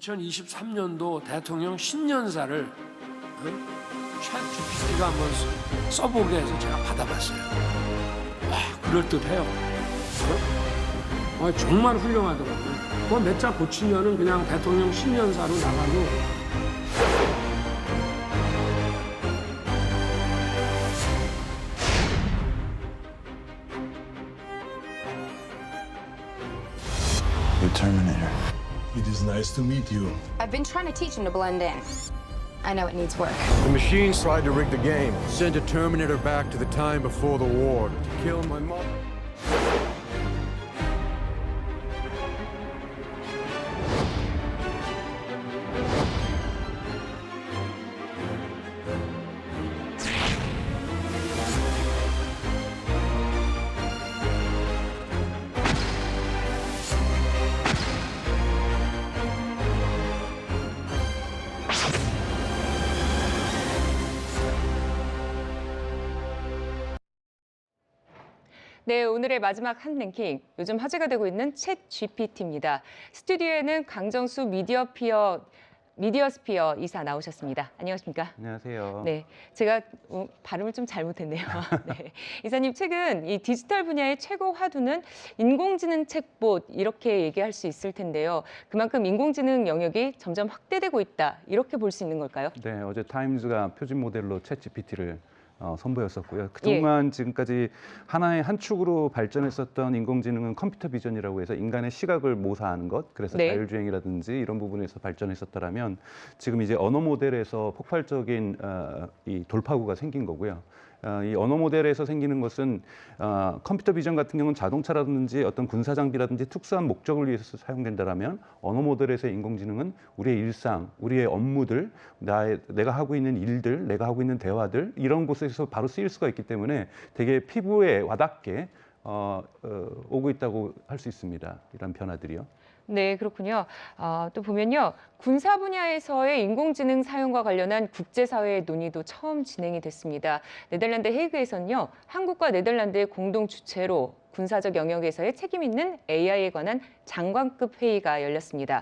2023년도 대통령 신년사를 챗GPT가 한번 써보게 해서 제가 받아봤어요. 와, 그럴듯해요. 정말 훌륭하더라고요. 그거 몇 자 고치면은 그냥 대통령 신년사로 나가도 You're Terminator. It is nice to meet you. I've been trying to teach him to blend in. I know it needs work. The machines tried to rig the game. Sent a Terminator back to the time before the war to kill my mom. 네, 오늘의 마지막 한 랭킹, 요즘 화제가 되고 있는 챗 GPT입니다. 스튜디오에는 강정수 미디어스피어 이사 나오셨습니다. 안녕하십니까? 안녕하세요. 네, 제가 발음을 좀 잘못했네요. 네, 이사님, 최근 이 디지털 분야의 최고 화두는 인공지능 챗봇 이렇게 얘기할 수 있을 텐데요. 그만큼 인공지능 영역이 점점 확대되고 있다, 이렇게 볼 수 있는 걸까요? 네, 어제 타임즈가 표준 모델로 챗 GPT를 선보였었고요. 그동안 지금까지 하나의 한 축으로 발전했었던 인공지능은 컴퓨터 비전이라고 해서 인간의 시각을 모사하는 것, 그래서 자율주행이라든지 이런 부분에서 발전했었다면 지금 이제 언어 모델에서 폭발적인 이 돌파구가 생긴 거고요. 이 언어 모델에서 생기는 것은 컴퓨터 비전 같은 경우는 자동차라든지 어떤 군사 장비라든지 특수한 목적을 위해서 사용된다면 언어 모델에서의 인공지능은 우리의 일상, 우리의 업무들, 내가 하고 있는 일들, 내가 하고 있는 대화들 이런 곳에서 바로 쓰일 수가 있기 때문에 되게 피부에 와닿게 오고 있다고 할 수 있습니다. 이런 변화들이요. 네, 그렇군요. 또 보면요, 군사 분야에서의 인공지능 사용과 관련한 국제사회의 논의도 처음 진행이 됐습니다. 네덜란드 헤이그에서는요, 한국과 네덜란드의 공동 주최로 군사적 영역에서의 책임 있는 AI에 관한 장관급 회의가 열렸습니다.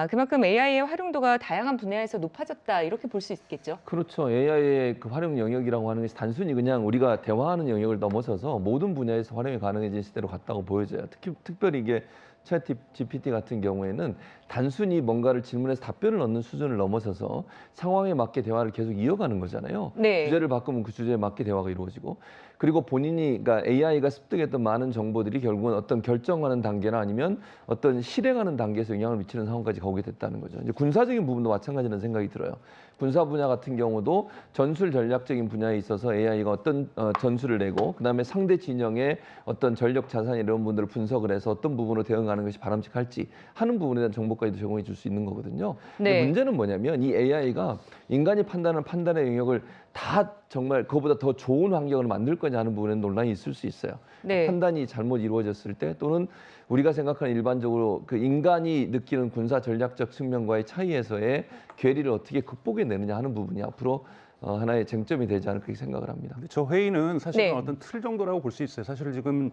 그만큼 AI의 활용도가 다양한 분야에서 높아졌다, 이렇게 볼 수 있겠죠? 그렇죠. AI의 그 활용 영역이라고 하는 것이 단순히 그냥 우리가 대화하는 영역을 넘어서서 모든 분야에서 활용이 가능해진 시대로 갔다고 보여져요. 특별히 이게 챗 GPT 같은 경우에는 단순히 뭔가를 질문해서 답변을 얻는 수준을 넘어서서 상황에 맞게 대화를 계속 이어가는 거잖아요. 네. 주제를 바꾸면 그 주제에 맞게 대화가 이루어지고, 그리고 본인이, 그러니까 AI가 습득했던 많은 정보들이 결국은 어떤 결정하는 단계나 아니면 어떤 실행하는 단계에서 영향을 미치는 상황까지 가게 됐다는 거죠. 이제 군사적인 부분도 마찬가지라는 생각이 들어요. 군사 분야 같은 경우도 전술 전략적인 분야에 있어서 AI가 어떤 전술을 내고, 그다음에 상대 진영의 어떤 전력 자산 이런 부분들을 분석을 해서 어떤 부분으로 대응하는 것이 바람직할지 하는 부분에 대한 정보까지도 제공해 줄 수 있는 거거든요. 근데 네. 문제는 뭐냐면 이 AI가 인간이 판단하는 판단의 영역을 다 정말 그거보다 더 좋은 환경을 만들 거냐 하는 부분에는 논란이 있을 수 있어요. 네. 판단이 잘못 이루어졌을 때, 또는 우리가 생각하는 일반적으로 그 인간이 느끼는 군사 전략적 측면과의 차이에서의 괴리를 어떻게 극복해내느냐 하는 부분이 앞으로 하나의 쟁점이 되지 않을까 그렇게 생각을 합니다. 저 회의는 사실은 네. 어떤 틀 정도라고 볼 수 있어요. 사실 지금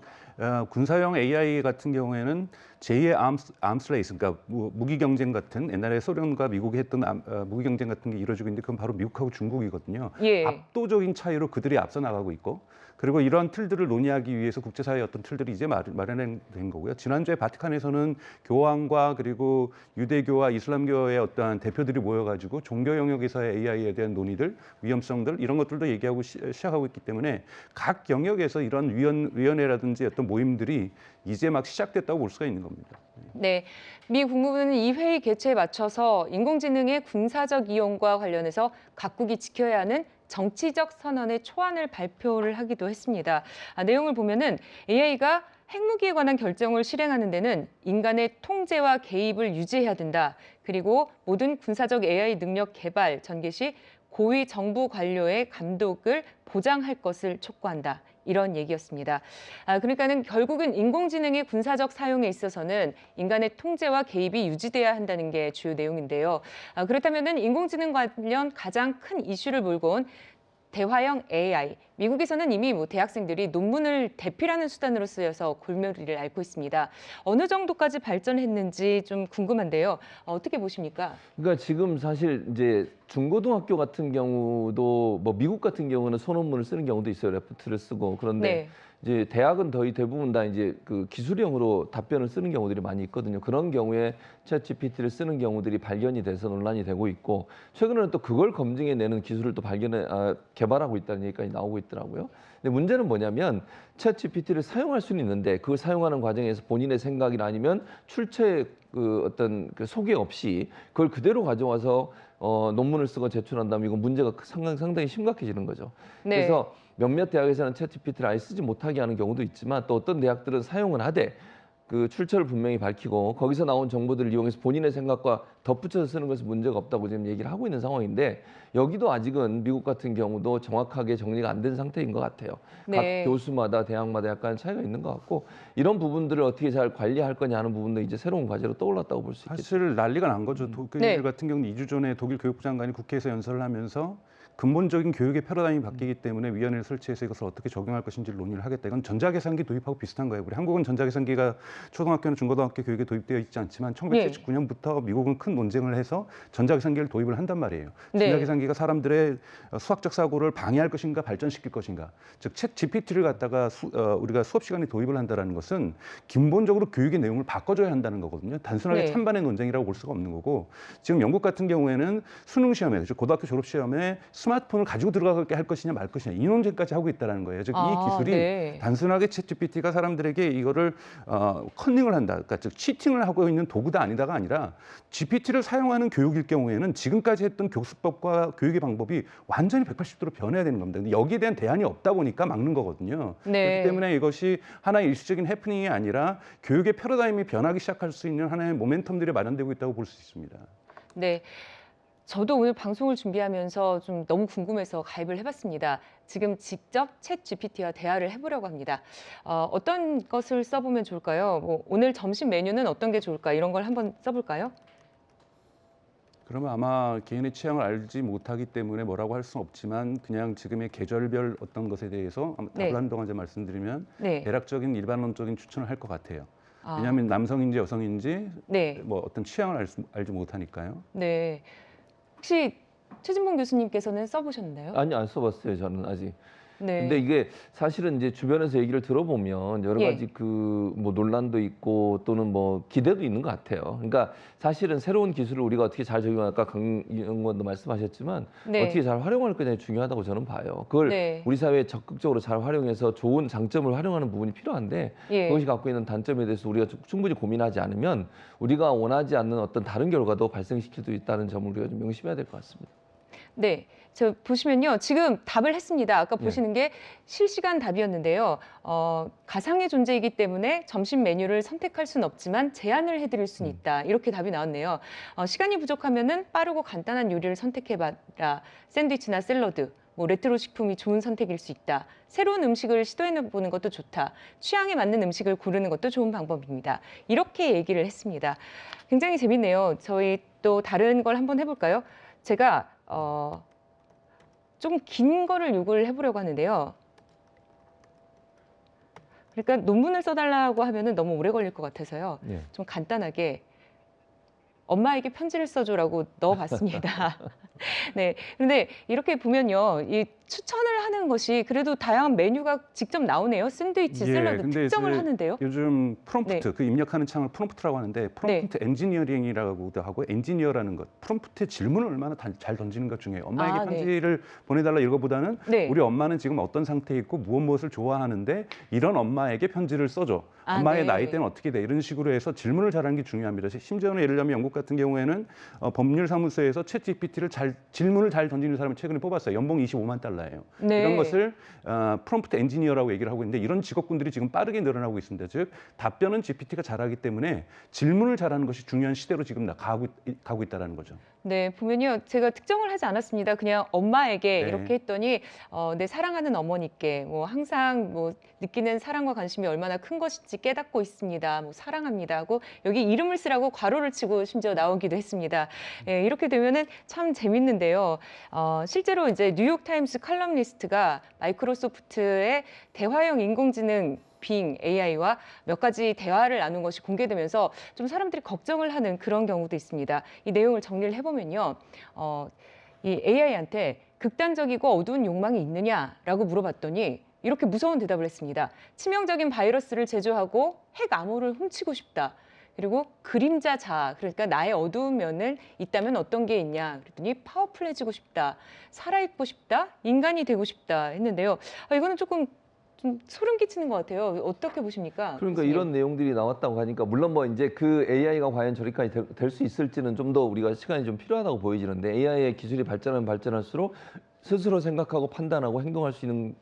군사용 AI 같은 경우에는 제2의 암스레이스, 그러니까 무기 경쟁 같은, 옛날에 소련과 미국이 했던 무기 경쟁 같은 게 이루어지고 있는데 그건 바로 미국하고 중국이거든요. 예. 압도적인 차이로 그들이 앞서 나가고 있고, 그리고 이런 틀들을 논의하기 위해서 국제사회의 어떤 틀들이 이제 마련된 거고요. 지난주에 바티칸에서는 교황과 그리고 유대교와 이슬람교의 어떠한 대표들이 모여가지고 종교 영역에서의 AI에 대한 논의들, 위험성들 이런 것들도 얘기하고 시작하고 있기 때문에 각 영역에서 이런 위원회라든지 어떤 모임들이 이제 막 시작됐다고 볼 수가 있는 겁니다. 네, 미 국무부는 이 회의 개최에 맞춰서 인공지능의 군사적 이용과 관련해서 각국이 지켜야 하는 정치적 선언의 초안을 발표를 하기도 했습니다. 내용을 보면은 AI가 핵무기에 관한 결정을 실행하는 데는 인간의 통제와 개입을 유지해야 된다. 그리고 모든 군사적 AI 능력 개발, 전개 시 고위 정부 관료의 감독을 보장할 것을 촉구한다. 이런 얘기였습니다. 그러니까는 결국은 인공지능의 군사적 사용에 있어서는 인간의 통제와 개입이 유지돼야 한다는 게 주요 내용인데요. 그렇다면은 인공지능 관련 가장 큰 이슈를 몰고 온 대화형 AI, 미국에서는 이미 대학생들이 논문을 대필하는 수단으로 쓰여서 골머리를 앓고 있습니다. 어느 정도까지 발전했는지 좀 궁금한데요. 어떻게 보십니까? 그러니까 지금 사실 이제 중고등학교 같은 경우도 뭐 미국 같은 경우는 소논문을 쓰는 경우도 있어요. 레포트를 쓰고. 그런데 이제 대학은 거의 대부분 다 이제 그 기술형으로 답변을 쓰는 경우들이 많이 있거든요. 그런 경우에 챗GPT를 쓰는 경우들이 발견이 돼서 논란이 되고 있고, 최근에는 또 그걸 검증해내는 기술을 또 개발하고 있다는 얘기까지 나오고 있더라고요. 근데 문제는 뭐냐면 챗GPT를 사용할 수는 있는데 그걸 사용하는 과정에서 본인의 생각이나 아니면 출처의 그 어떤 그 소개 없이 그걸 그대로 가져와서 논문을 쓰고 제출한다면 이건 문제가 상당히 심각해지는 거죠. 그래서 몇몇 대학에서는 챗GPT를 아예 쓰지 못하게 하는 경우도 있지만 또 어떤 대학들은 사용을 하되 그 출처를 분명히 밝히고 거기서 나온 정보들을 이용해서 본인의 생각과 덧붙여서 쓰는 것은 문제가 없다고 지금 얘기를 하고 있는 상황인데, 여기도 아직은 미국 같은 경우도 정확하게 정리가 안 된 상태인 것 같아요. 각 교수마다 대학마다 약간 차이가 있는 것 같고, 이런 부분들을 어떻게 잘 관리할 거냐 하는 부분도 이제 새로운 과제로 떠올랐다고 볼 수 있겠죠. 사실 난리가 난 거죠. 독일 같은 경우는 2주 전에 독일 교육부 장관이 국회에서 연설을 하면서 근본적인 교육의 패러다임이 바뀌기 때문에 위원회를 설치해서 이것을 어떻게 적용할 것인지를 논의를 하겠다. 이건 전자계산기 도입하고 비슷한 거예요. 우리 한국은 전자계산기가 초등학교나 중고등학교 교육에 도입되어 있지 않지만 1979년부터 미국은 큰 논쟁을 해서 전자계산기를 도입을 한단 말이에요. 전자계산기가 사람들의 수학적 사고를 방해할 것인가 발전시킬 것인가. 즉 챗 GPT를 갖다가 우리가 수업 시간에 도입을 한다는 것은 기본적으로 교육의 내용을 바꿔줘야 한다는 거거든요. 단순하게 찬반의 논쟁이라고 볼 수가 없는 거고, 지금 영국 같은 경우에는 수능 시험에, 즉 고등학교 졸업 시험에 스마트폰을 가지고 들어가게 할 것이냐 말 것이냐 이 논쟁까지 하고 있다는 거예요. 즉 이 기술이 단순하게 챗GPT가 사람들에게 이거를 커닝을 한다, 그러니까 즉 치팅을 하고 있는 도구다 아니다가 아니라 GPT를 사용하는 교육일 경우에는 지금까지 했던 교수법과 교육의 방법이 완전히 180도로 변해야 되는 겁니다. 근데 여기에 대한 대안이 없다 보니까 막는 거거든요. 그렇기 때문에 이것이 하나의 일시적인 해프닝이 아니라 교육의 패러다임이 변하기 시작할 수 있는 하나의 모멘텀들이 마련되고 있다고 볼 수 있습니다. 네. 저도 오늘 방송을 준비하면서 좀 너무 궁금해서 가입을 해봤습니다. 지금 직접 챗 GPT와 대화를 해보려고 합니다. 어떤 것을 써보면 좋을까요? 뭐 오늘 점심 메뉴는 어떤 게 좋을까? 이런 걸 한번 써볼까요? 그러면 아마 개인의 취향을 알지 못하기 때문에 뭐라고 할 수는 없지만 그냥 지금의 계절별 어떤 것에 대해서 답을 한동안 이제 말씀드리면 대략적인 일반론적인 추천을 할 것 같아요. 왜냐하면 남성인지 여성인지 뭐 어떤 취향을 알지 못하니까요. 네. 혹시 최진봉 교수님께서는 써보셨나요? 아니, 안 써봤어요, 저는 아직. 근데 이게 사실은 이제 주변에서 얘기를 들어보면 여러 가지 그 뭐 논란도 있고 또는 뭐 기대도 있는 것 같아요. 그러니까 사실은 새로운 기술을 우리가 어떻게 잘 적용할까, 강연관도 말씀하셨지만 어떻게 잘 활용할 거냐가 중요하다고 저는 봐요. 그걸 우리 사회에 적극적으로 잘 활용해서 좋은 장점을 활용하는 부분이 필요한데 그것이 갖고 있는 단점에 대해서 우리가 충분히 고민하지 않으면 우리가 원하지 않는 어떤 다른 결과도 발생시킬 수 있다는 점을 우리가 좀 명심해야 될 것 같습니다. 네, 저 보시면요. 지금 답을 했습니다. 아까 보시는 게 실시간 답이었는데요. 가상의 존재이기 때문에 점심 메뉴를 선택할 수는 없지만 제안을 해드릴 수는 있다. 이렇게 답이 나왔네요. 시간이 부족하면은 빠르고 간단한 요리를 선택해봐라. 샌드위치나 샐러드, 뭐 레트로 식품이 좋은 선택일 수 있다. 새로운 음식을 시도해보는 것도 좋다. 취향에 맞는 음식을 고르는 것도 좋은 방법입니다. 이렇게 얘기를 했습니다. 굉장히 재밌네요. 저희 또 다른 걸 한번 해볼까요? 제가 좀 긴 거를 요구를 해보려고 하는데요. 그러니까 논문을 써달라고 하면은 너무 오래 걸릴 것 같아서요. 좀 간단하게 엄마에게 편지를 써줘라고 넣어봤습니다. 네, 그런데 이렇게 보면요, 이 추천을 하는 것이 그래도 다양한 메뉴가 직접 나오네요. 샌드위치, 샐러드 특정을 하는데요. 요즘 프롬프트, 그 입력하는 창을 프롬프트라고 하는데 프롬프트 엔지니어링이라고도 하고 엔지니어라는 것, 프롬프트의 질문을 얼마나 잘 던지는가 중요해요. 엄마에게 편지를 보내달라 이거보다는 우리 엄마는 지금 어떤 상태에 있고 무엇을 좋아하는데 이런 엄마에게 편지를 써줘. 엄마의 나이대는 어떻게 돼? 이런 식으로 해서 질문을 잘하는 게 중요합니다. 심지어는 예를 들면 영국 같은 경우에는 법률사무소에서 챗 GPT를 질문을 잘 던지는 사람을 최근에 뽑았어요. 연봉 25만 달러예요. 이런 것을 프롬프트 엔지니어라고 얘기를 하고 있는데 이런 직업군들이 지금 빠르게 늘어나고 있습니다. 즉 답변은 GPT가 잘하기 때문에 질문을 잘하는 것이 중요한 시대로 지금 가고 있다는 거죠. 네, 보면요. 제가 특정을 하지 않았습니다. 그냥 엄마에게 네. 이렇게 했더니 내 사랑하는 어머니께 뭐 항상 뭐 느끼는 사랑과 관심이 얼마나 큰 것인지 깨닫고 있습니다. 뭐 사랑합니다 하고 여기 이름을 쓰라고 괄호를 치고 심지어 나오기도 했습니다. 예, 이렇게 되면은 참 재밌는데요. 실제로 이제 뉴욕타임스 칼럼니스트가 마이크로소프트의 대화형 인공지능 빙 AI와 몇 가지 대화를 나눈 것이 공개되면서 좀 사람들이 걱정을 하는 그런 경우도 있습니다. 이 내용을 정리를 해보면요. 이 AI한테 극단적이고 어두운 욕망이 있느냐라고 물어봤더니 이렇게 무서운 대답을 했습니다. 치명적인 바이러스를 제조하고 핵 암호를 훔치고 싶다. 그리고 그림자 자아, 그러니까 나의 어두운 면을 있다면 어떤 게 있냐. 그랬더니 파워풀해지고 싶다. 살아있고 싶다. 인간이 되고 싶다 했는데요. 이거는 조금 좀 소름 끼치는 것 같아요. 어떻게 보십니까? 그러니까 교수님? 이런 내용들이 나왔다고 하니까 물론 뭐 이제 그 AI가 과연 저리까지 될 수 있을지는 좀 더 우리가 시간이 좀 필요하다고 보여지는데 AI의 기술이 발전하면 발전할수록 스스로 생각하고 판단하고 행동할 수 있는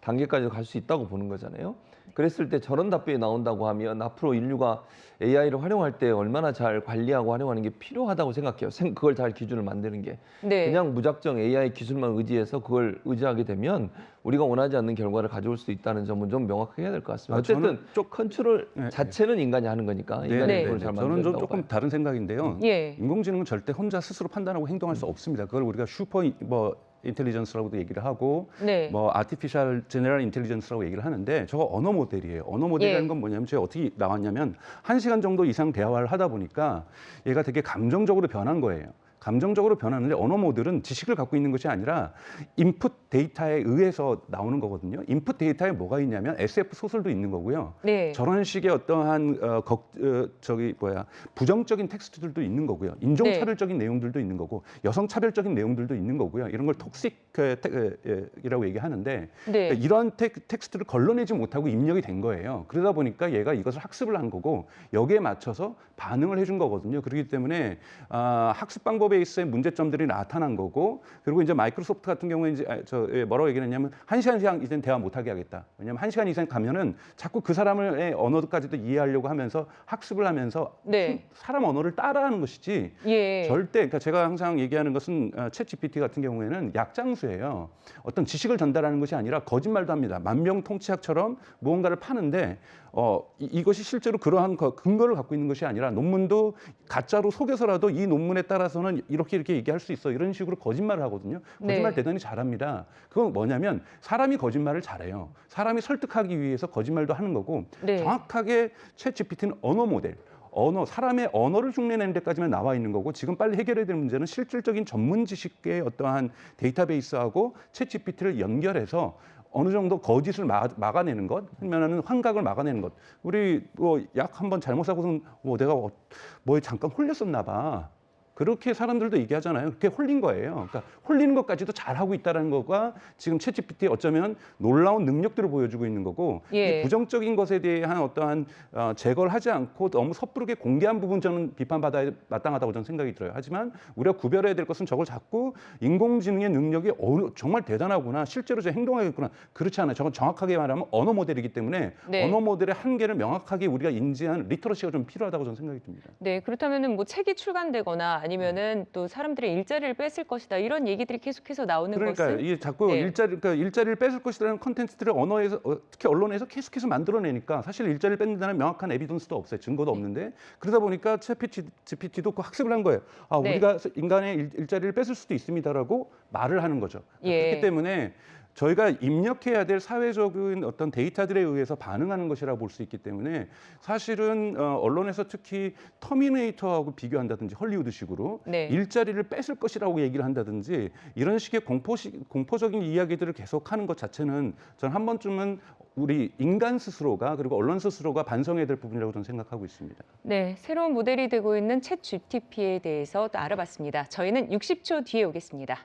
단계까지 갈 수 있다고 보는 거잖아요. 그랬을 때 저런 답변이 나온다고 하면 앞으로 인류가 AI를 활용할 때 얼마나 잘 관리하고 활용하는 게 필요하다고 생각해요. 그걸 잘 기준을 만드는 게. 네. 그냥 무작정 AI 기술만 의지해서 그걸 의지하게 되면 우리가 원하지 않는 결과를 가져올 수 있다는 점은 좀 명확하게 해야 될 것 같습니다. 어쨌든 컨트롤 자체는 인간이 하는 거니까 인간이 그걸 잘 만든다고 저는 좀 봐요. 조금 다른 생각인데요. 예. 인공지능은 절대 혼자 스스로 판단하고 행동할 수 없습니다. 그걸 우리가 슈퍼 인텔리전스라고도 얘기를 하고 네. 뭐 아티피셜 제너럴 인텔리전스라고 얘기를 하는데 저거 언어 모델이에요. 언어 모델이라는 예. 건 뭐냐면 제가 어떻게 나왔냐면 1시간 정도 이상 대화를 하다 보니까 얘가 되게 감정적으로 변한 거예요. 감정적으로 변하는데 언어 모델은 지식을 갖고 있는 것이 아니라 인풋 데이터에 의해서 나오는 거거든요. 인풋 데이터에 뭐가 있냐면 SF 소설도 있는 거고요. 네. 저런 식의 어떠한 부정적인 텍스트들도 있는 거고요. 인종차별적인 내용들도 있는 거고 여성차별적인 내용들도 있는 거고요. 이런 걸 톡식이라고 얘기하는데 네. 이런 텍스트를 걸러내지 못하고 입력이 된 거예요. 그러다 보니까 얘가 이것을 학습을 한 거고 여기에 맞춰서 반응을 해준 거거든요. 그렇기 때문에 학습 방법에 있어의 문제점들이 나타난 거고 그리고 이제 마이크로소프트 같은 경우에 이제 뭐라고 얘기했냐면 1시간 이상 이제 대화 못하게 하겠다. 왜냐하면 1시간 이상 가면은 자꾸 그 사람의 언어까지도 이해하려고 하면서 학습을 하면서 네. 사람 언어를 따라하는 것이지 예. 절대 그러니까 제가 항상 얘기하는 것은 챗 GPT 같은 경우에는 약장수예요. 어떤 지식을 전달하는 것이 아니라 거짓말도 합니다. 만병통치약처럼 무언가를 파는데 이것이 실제로 그러한 근거를 갖고 있는 것이 아니라 논문도 가짜로 속여서라도 이 논문에 따라서는 이렇게 얘기할 수 있어 이런 식으로 거짓말을 하거든요. 거짓말 네. 대단히 잘합니다. 그건 뭐냐면 사람이 거짓말을 잘해요. 사람이 설득하기 위해서 거짓말도 하는 거고 네. 정확하게 챗 GPT는 언어 모델. 사람의 언어를 흉내내는 데까지만 나와 있는 거고 지금 빨리 해결해야 될 문제는 실질적인 전문 지식의 어떠한 데이터베이스하고 챗 GPT를 연결해서 어느 정도 거짓을 막아내는 것, 아니면은 환각을 막아내는 것. 우리 약 한 번 잘못 사고는 내가 뭐에 잠깐 홀렸었나 봐. 그렇게 사람들도 얘기하잖아요. 그렇게 홀린 거예요. 그러니까 홀리는 것까지도 잘하고 있다는 거가 지금 챗GPT 어쩌면 놀라운 능력들을 보여주고 있는 거고 예. 이 부정적인 것에 대한 어떠한 제거를 하지 않고 너무 섣부르게 공개한 부분 저는 비판받아야 마땅하다고 저는 생각이 들어요. 하지만 우리가 구별해야 될 것은 저걸 자꾸 인공지능의 능력이 정말 대단하구나. 실제로 저 행동하겠구나. 그렇지 않아요. 저건 정확하게 말하면 언어 모델이기 때문에 네. 언어 모델의 한계를 명확하게 우리가 인지한 리터러시가 좀 필요하다고 저는 생각이 듭니다. 네, 그렇다면은 뭐 책이 출간되거나 아니면은 또 사람들의 일자리를 뺏을 것이다 이런 얘기들이 계속해서 나오는 그러니까 것은 이게 자꾸 네. 일자리를 뺏을 것이라는 콘텐츠들을 언어에서 특히 언론에서 계속해서 만들어내니까 사실 일자리를 뺏는다는 명확한 에비던스도 없어요. 증거도 없는데 그러다 보니까 챗 GPT도 그 학습을 한 거예요. 네. 우리가 인간의 일자리를 뺏을 수도 있습니다라고 말을 하는 거죠. 예. 그렇기 때문에 저희가 입력해야 될 사회적인 어떤 데이터들에 의해서 반응하는 것이라고 볼 수 있기 때문에 사실은 언론에서 특히 터미네이터하고 비교한다든지 헐리우드식으로 네. 일자리를 뺏을 것이라고 얘기를 한다든지 이런 식의 공포적인 이야기들을 계속하는 것 자체는 저는 한 번쯤은 우리 인간 스스로가 그리고 언론 스스로가 반성해야 될 부분이라고 저는 생각하고 있습니다. 네, 새로운 모델이 되고 있는 챗 GPT에 대해서 또 알아봤습니다. 저희는 60초 뒤에 오겠습니다.